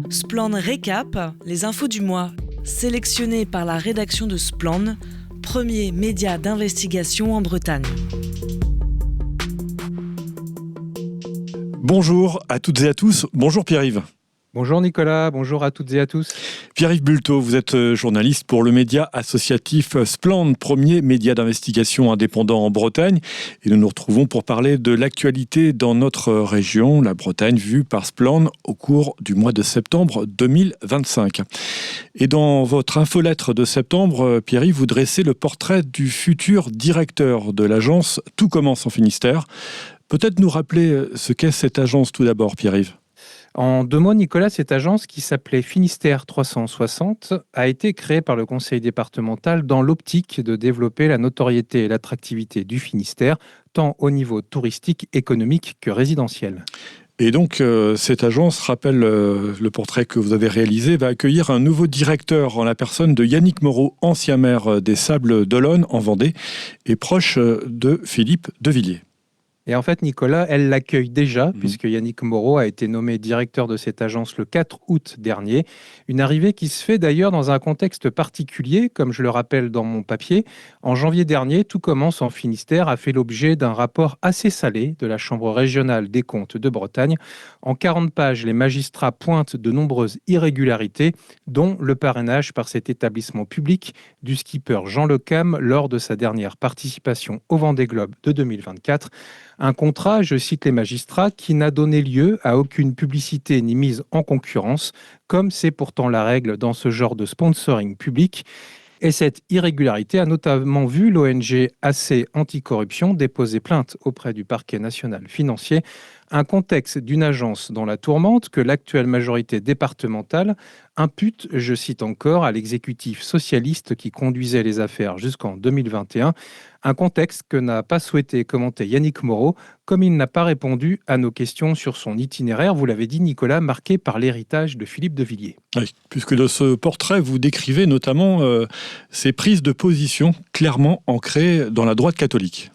Splan Récap, les infos du mois, sélectionnées par la rédaction de Splan, premier média d'investigation en Bretagne. Bonjour à toutes et à tous. Bonjour Pierre-Yves. Bonjour Nicolas, bonjour à toutes et à tous. Pierre-Yves Bulletot, vous êtes journaliste pour le média associatif Splan, premier média d'investigation indépendant en Bretagne. Et nous nous retrouvons pour parler de l'actualité dans notre région, la Bretagne, vue par Splan au cours du mois de septembre 2025. Et dans votre infolettre de septembre, Pierre-Yves, vous dressez le portrait du futur directeur de l'agence Tout commence en Finistère. Peut-être nous rappeler ce qu'est cette agence tout d'abord, Pierre-Yves. En 2 mots, Nicolas, cette agence qui s'appelait Finistère 360 a été créée par le conseil départemental dans l'optique de développer la notoriété et l'attractivité du Finistère, tant au niveau touristique, économique que résidentiel. Et donc, cette agence, rappelle le portrait que vous avez réalisé, va accueillir un nouveau directeur en la personne de Yannick Moreau, ancien maire des Sables d'Olonne en Vendée et proche de Philippe Devilliers. Et en fait, Nicolas, elle l'accueille déjà, puisque Yannick Moreau a été nommé directeur de cette agence le 4 août dernier. Une arrivée qui se fait d'ailleurs dans un contexte particulier, comme je le rappelle dans mon papier. En janvier dernier, Tout commence en Finistère a fait l'objet d'un rapport assez salé de la Chambre régionale des comptes de Bretagne. En 40 pages, les magistrats pointent de nombreuses irrégularités, dont le parrainage par cet établissement public du skipper Jean Le Cam lors de sa dernière participation au Vendée Globe de 2024. Un contrat, je cite les magistrats, qui n'a donné lieu à aucune publicité ni mise en concurrence, comme c'est pourtant la règle dans ce genre de sponsoring public. Et cette irrégularité a notamment vu l'ONG AC Anticorruption déposer plainte auprès du parquet national financier. Un contexte d'une agence dans la tourmente que l'actuelle majorité départementale impute, je cite encore, à l'exécutif socialiste qui conduisait les affaires jusqu'en 2021. Un contexte que n'a pas souhaité commenter Yannick Moreau, comme il n'a pas répondu à nos questions sur son itinéraire, vous l'avez dit Nicolas, marqué par l'héritage de Philippe Devilliers. Oui, puisque dans ce portrait, vous décrivez notamment ces prises de position clairement ancrées dans la droite catholique.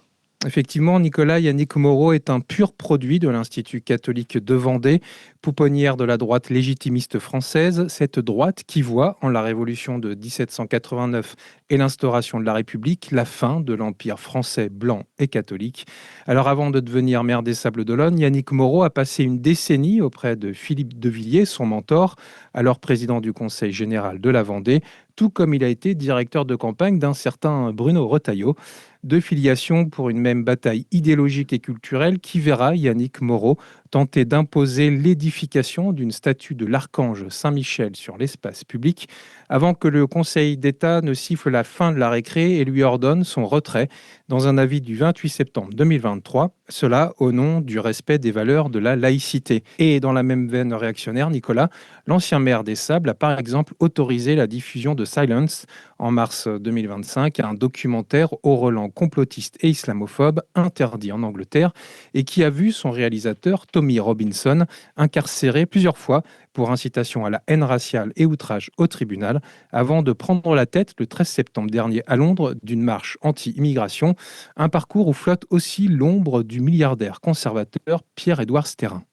Effectivement, Nicolas, Yannick Moreau est un pur produit de l'Institut catholique de Vendée, pouponnière de la droite légitimiste française, cette droite qui voit en la révolution de 1789 et l'instauration de la République la fin de l'empire français blanc et catholique. Alors avant de devenir maire des Sables d'Olonne, Yannick Moreau a passé une décennie auprès de Philippe Devilliers, son mentor, alors président du Conseil général de la Vendée, tout comme il a été directeur de campagne d'un certain Bruno Retailleau. 2 filiations pour une même bataille idéologique et culturelle qui verra Yannick Moreau tenter d'imposer l'édification d'une statue de l'archange Saint-Michel sur l'espace public avant que le Conseil d'État ne siffle la fin de la récré et lui ordonne son retrait dans un avis du 28 septembre 2023, cela au nom du respect des valeurs de la laïcité. Et dans la même veine réactionnaire, Nicolas, l'ancien maire des Sables a par exemple autorisé la diffusion de Silence en mars 2025, un documentaire au relent complotiste et islamophobe interdit en Angleterre et qui a vu son réalisateur Tommy Robinson incarcéré plusieurs fois pour incitation à la haine raciale et outrage au tribunal, avant de prendre la tête le 13 septembre dernier à Londres d'une marche anti-immigration, un parcours où flotte aussi l'ombre du milliardaire conservateur Pierre-Édouard Sterrin.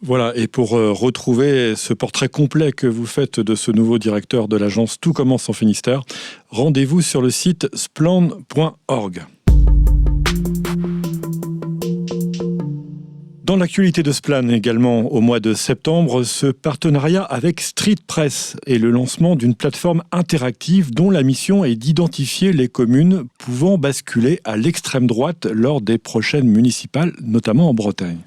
Voilà, et pour retrouver ce portrait complet que vous faites de ce nouveau directeur de l'agence Tout commence en Finistère, rendez-vous sur le site splan.org. Dans l'actualité de Splan également, au mois de septembre, ce partenariat avec Street Press et le lancement d'une plateforme interactive dont la mission est d'identifier les communes pouvant basculer à l'extrême droite lors des prochaines municipales, notamment en Bretagne.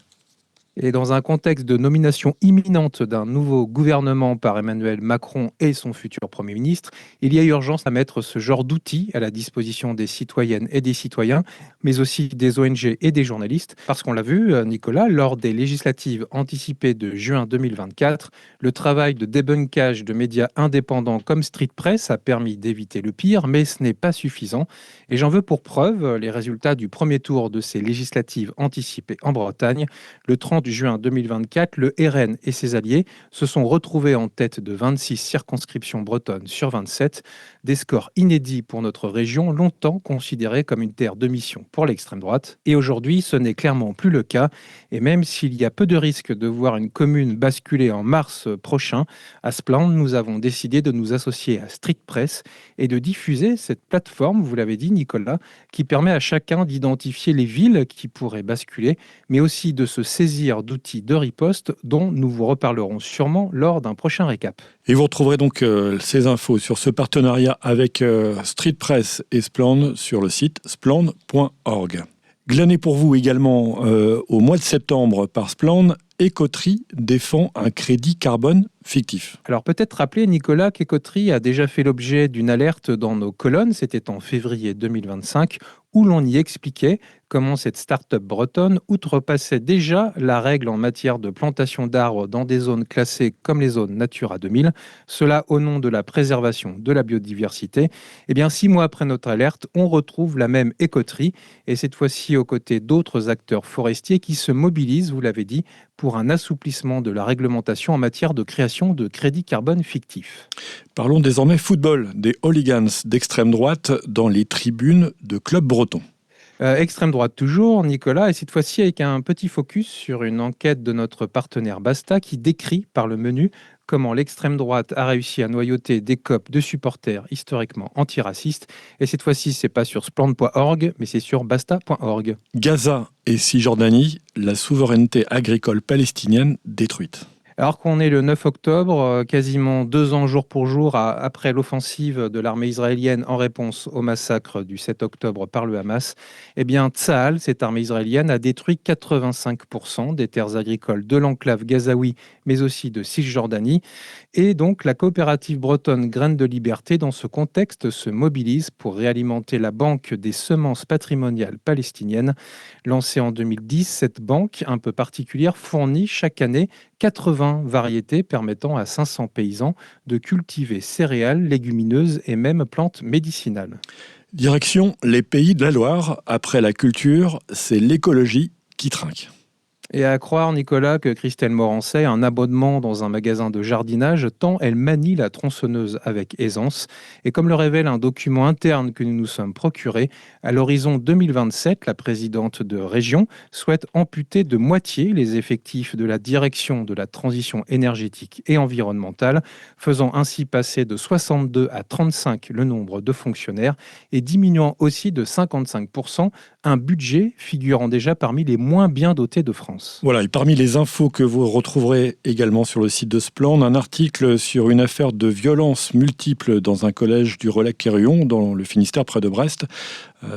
Et dans un contexte de nomination imminente d'un nouveau gouvernement par Emmanuel Macron et son futur Premier ministre, il y a urgence à mettre ce genre d'outils à la disposition des citoyennes et des citoyens, mais aussi des ONG et des journalistes. Parce qu'on l'a vu, Nicolas, lors des législatives anticipées de juin 2024, le travail de débunkage de médias indépendants comme Street Press a permis d'éviter le pire, mais ce n'est pas suffisant. Et j'en veux pour preuve les résultats du premier tour de ces législatives anticipées en Bretagne. Le 30 juin 2024, le RN et ses alliés se sont retrouvés en tête de 26 circonscriptions bretonnes sur 27, des scores inédits pour notre région, longtemps considérée comme une terre de mission pour l'extrême droite. Et aujourd'hui, ce n'est clairement plus le cas. Et même s'il y a peu de risques de voir une commune basculer en mars prochain, à Splend, nous avons décidé de nous associer à Street Press et de diffuser cette plateforme, vous l'avez dit Nicolas, qui permet à chacun d'identifier les villes qui pourraient basculer, mais aussi de se saisir d'outils de riposte dont nous vous reparlerons sûrement lors d'un prochain récap. Et vous retrouverez donc ces infos sur ce partenariat avec Street Press et Splend sur le site splend.org. Glané pour vous également au mois de septembre par Splend, Écoterie défend un crédit carbone fictif. Alors peut-être rappeler, Nicolas, qu'Écoterie a déjà fait l'objet d'une alerte dans nos colonnes, c'était en février 2025, où l'on y expliquait comment cette start-up bretonne outrepassait déjà la règle en matière de plantation d'arbres dans des zones classées comme les zones Natura 2000, cela au nom de la préservation de la biodiversité. Eh bien, 6 mois après notre alerte, on retrouve la même Écoterie, et cette fois-ci aux côtés d'autres acteurs forestiers qui se mobilisent, vous l'avez dit, pour un assouplissement de la réglementation en matière de création de crédits carbone fictifs. Parlons désormais football, des hooligans d'extrême droite dans les tribunes de clubs bretons. Extrême droite toujours, Nicolas, et cette fois-ci avec un petit focus sur une enquête de notre partenaire Basta qui décrit par le menu comment l'extrême droite a réussi à noyauter des copes de supporters historiquement antiracistes. Et cette fois-ci, c'est pas sur splend.org, mais c'est sur basta.org. Gaza et Cisjordanie, la souveraineté agricole palestinienne détruite. Alors qu'on est le 9 octobre, quasiment 2 ans jour pour jour après l'offensive de l'armée israélienne en réponse au massacre du 7 octobre par le Hamas, eh bien Tsahal, cette armée israélienne, a détruit 85% des terres agricoles de l'enclave gazaoui, mais aussi de Cisjordanie. Et donc la coopérative bretonne Graines de Liberté, dans ce contexte, se mobilise pour réalimenter la banque des semences patrimoniales palestiniennes. Lancée en 2010, cette banque un peu particulière fournit chaque année 80 variétés permettant à 500 paysans de cultiver céréales, légumineuses et même plantes médicinales. Direction les Pays de la Loire. Après la culture, c'est l'écologie qui trinque. Et à croire, Nicolas, que Christelle Morancet a un abonnement dans un magasin de jardinage, tant elle manie la tronçonneuse avec aisance. Et comme le révèle un document interne que nous nous sommes procuré, à l'horizon 2027, la présidente de région souhaite amputer de moitié les effectifs de la direction de la transition énergétique et environnementale, faisant ainsi passer de 62 à 35 le nombre de fonctionnaires et diminuant aussi de 55% un budget figurant déjà parmi les moins bien dotés de France. Voilà, et parmi les infos que vous retrouverez également sur le site de Splend, un article sur une affaire de violence multiple dans un collège du Relais-Quérillon, dans le Finistère, près de Brest.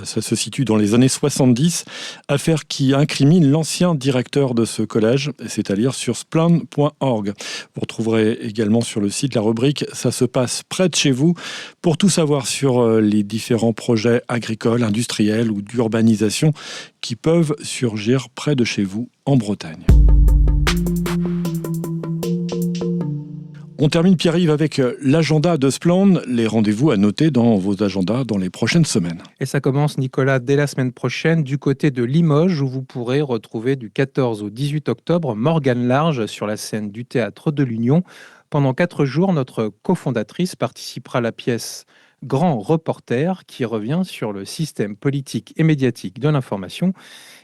Ça se situe dans les années 70. Affaire qui incrimine l'ancien directeur de ce collège. C'est à lire sur splend.org. Vous retrouverez également sur le site la rubrique « Ça se passe près de chez vous » pour tout savoir sur les différents projets agricoles, industriels ou d'urbanisation qui peuvent surgir près de chez vous en Bretagne. On termine, Pierre-Yves, avec l'agenda de Splend, les rendez-vous à noter dans vos agendas dans les prochaines semaines. Et ça commence, Nicolas, dès la semaine prochaine, du côté de Limoges, où vous pourrez retrouver du 14 au 18 octobre Morgane Large sur la scène du Théâtre de l'Union. Pendant 4 jours, notre cofondatrice participera à la pièce Grand Reporter, qui revient sur le système politique et médiatique de l'information.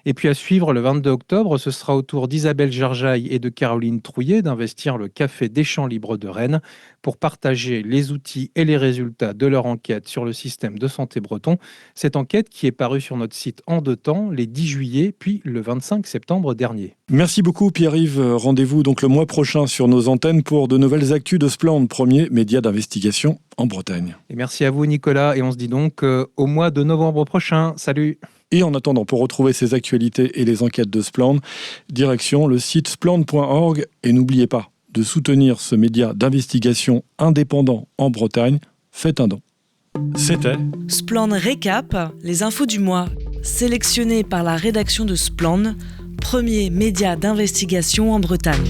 Et puis à suivre le 22 octobre, ce sera au tour d'Isabelle Gerjaille et de Caroline Trouillet d'investir le Café des Champs Libres de Rennes pour partager les outils et les résultats de leur enquête sur le système de santé breton. Cette enquête qui est parue sur notre site en 2 temps, les 10 juillet puis le 25 septembre dernier. Merci beaucoup Pierre-Yves. Rendez-vous donc le mois prochain sur nos antennes pour de nouvelles actus de Splend, premier média d'investigation en Bretagne. Et merci à vous Nicolas, et on se dit donc au mois de novembre prochain. Salut! Et en attendant, pour retrouver ces actualités et les enquêtes de Splend, direction le site splend.org. Et n'oubliez pas de soutenir ce média d'investigation indépendant en Bretagne. Faites un don. C'était Splend Récap, les infos du mois, sélectionnées par la rédaction de Splend, premier média d'investigation en Bretagne.